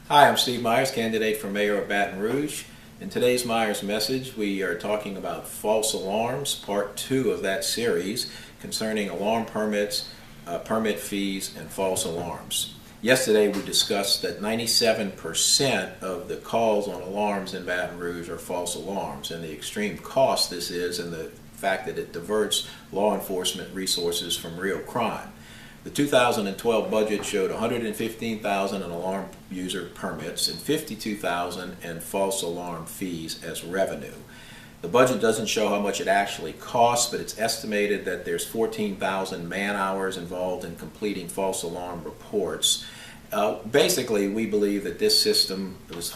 Hi, I'm Steve Myers, candidate for mayor of Baton Rouge. In today's Myers message, we are talking about false alarms, part 2 of that series concerning alarm permits, permit fees, and false alarms. Yesterday we discussed that 97% of the calls on alarms in Baton Rouge are false alarms, and the extreme cost this is, and the fact that it diverts law enforcement resources from real crime. The 2012 budget showed 115,000 in alarm user permits and 52,000 in false alarm fees as revenue. The budget doesn't show how much it actually costs, but it's estimated that there's 14,000 man-hours involved in completing false alarm reports. Basically, we believe that this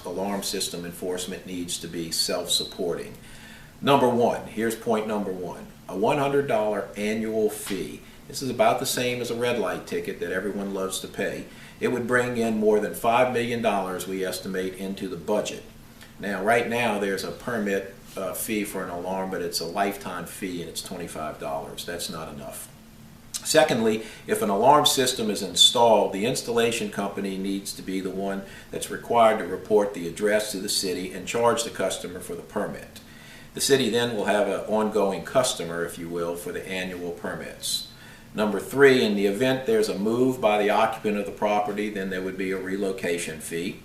alarm system enforcement needs to be self-supporting. Number one, here's point number one, a $100 annual fee. This is about the same as a red light ticket that everyone loves to pay. It would bring in more than $5 million, we estimate, into the budget. Now, right now, there's a permit fee for an alarm, but it's a lifetime fee and it's $25. That's not enough. Secondly, if an alarm system is installed, the installation company needs to be the one that's required to report the address to the city and charge the customer for the permit. The city then will have an ongoing customer, if you will, for the annual permits. Number 3, in the event there's a move by the occupant of the property, then there would be a relocation fee.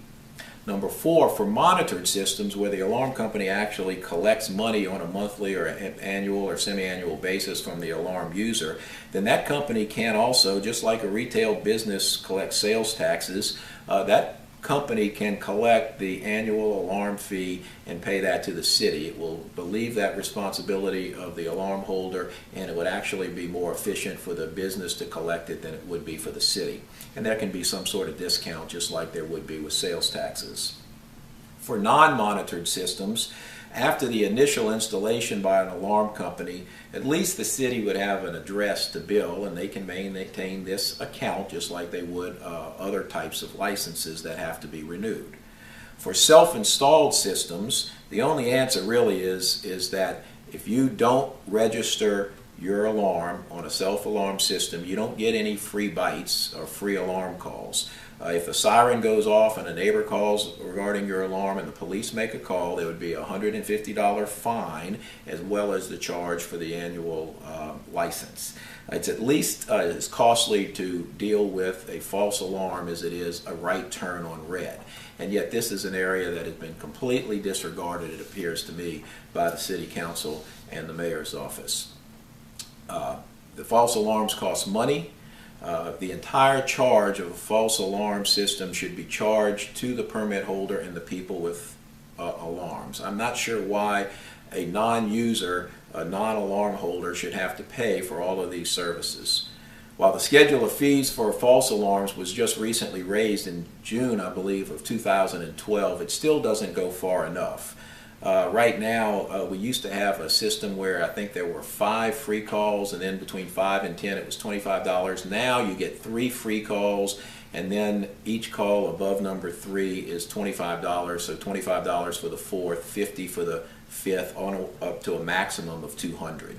Number 4, for monitored systems where the alarm company actually collects money on a monthly or annual or semi-annual basis from the alarm user, then that company can also, just like a retail business collects sales taxes, that company can collect the annual alarm fee and pay that to the city. It will relieve that responsibility of the alarm holder, and it would actually be more efficient for the business to collect it than it would be for the city. And there can be some sort of discount, just like there would be with sales taxes. For non-monitored systems, after the initial installation by an alarm company, at least the city would have an address to bill, and they can maintain this account just like they would other types of licenses that have to be renewed. For self-installed systems, the only answer really is that if you don't register your alarm on a self-alarm system, you don't get any free bites or free alarm calls. If a siren goes off and a neighbor calls regarding your alarm and the police make a call, there would be a $150 fine as well as the charge for the annual license. It's at least as costly to deal with a false alarm as it is a right turn on red. And yet this is an area that has been completely disregarded, it appears to me, by the City Council and the Mayor's office. The false alarms cost money. The entire charge of a false alarm system should be charged to the permit holder and the people with alarms. I'm not sure why a non-user, a non-alarm holder should have to pay for all of these services. While the schedule of fees for false alarms was just recently raised in June, I believe, of 2012, it still doesn't go far enough. Right now, we used to have a system where I think there were 5 free calls, and then between 5 and 10 it was $25. Now you get 3 free calls, and then each call above number 3 is $25. So $25 for the 4th, $50 for the 5th, up to a maximum of $200.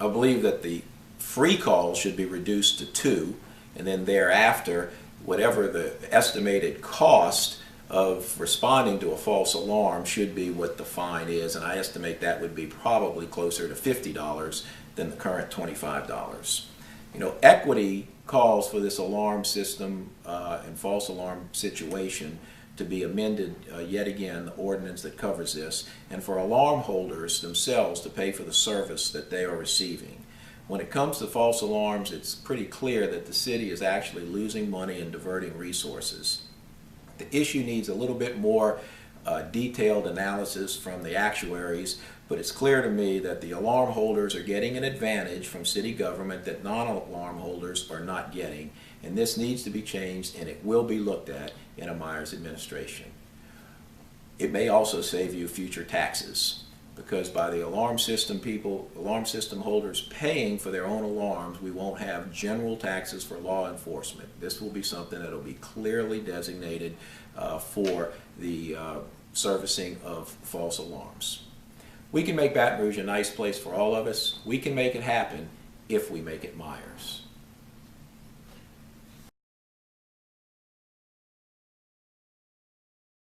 I believe that the free calls should be reduced to 2, and then thereafter, whatever the estimated cost of responding to a false alarm should be what the fine is, and I estimate that would be probably closer to $50 than the current $25. You know, equity calls for this alarm system and false alarm situation to be amended yet again, the ordinance that covers this, and for alarm holders themselves to pay for the service that they are receiving. When it comes to false alarms, it's pretty clear that the city is actually losing money and diverting resources. The issue needs a little bit more detailed analysis from the actuaries, but it's clear to me that the alarm holders are getting an advantage from city government that non-alarm holders are not getting, and this needs to be changed, and it will be looked at in a Myers administration. It may also save you future taxes, because by the alarm system holders paying for their own alarms, we won't have general taxes for law enforcement. This will be something that will be clearly designated for the servicing of false alarms. We can make Baton Rouge a nice place for all of us. We can make it happen if we make it Myers.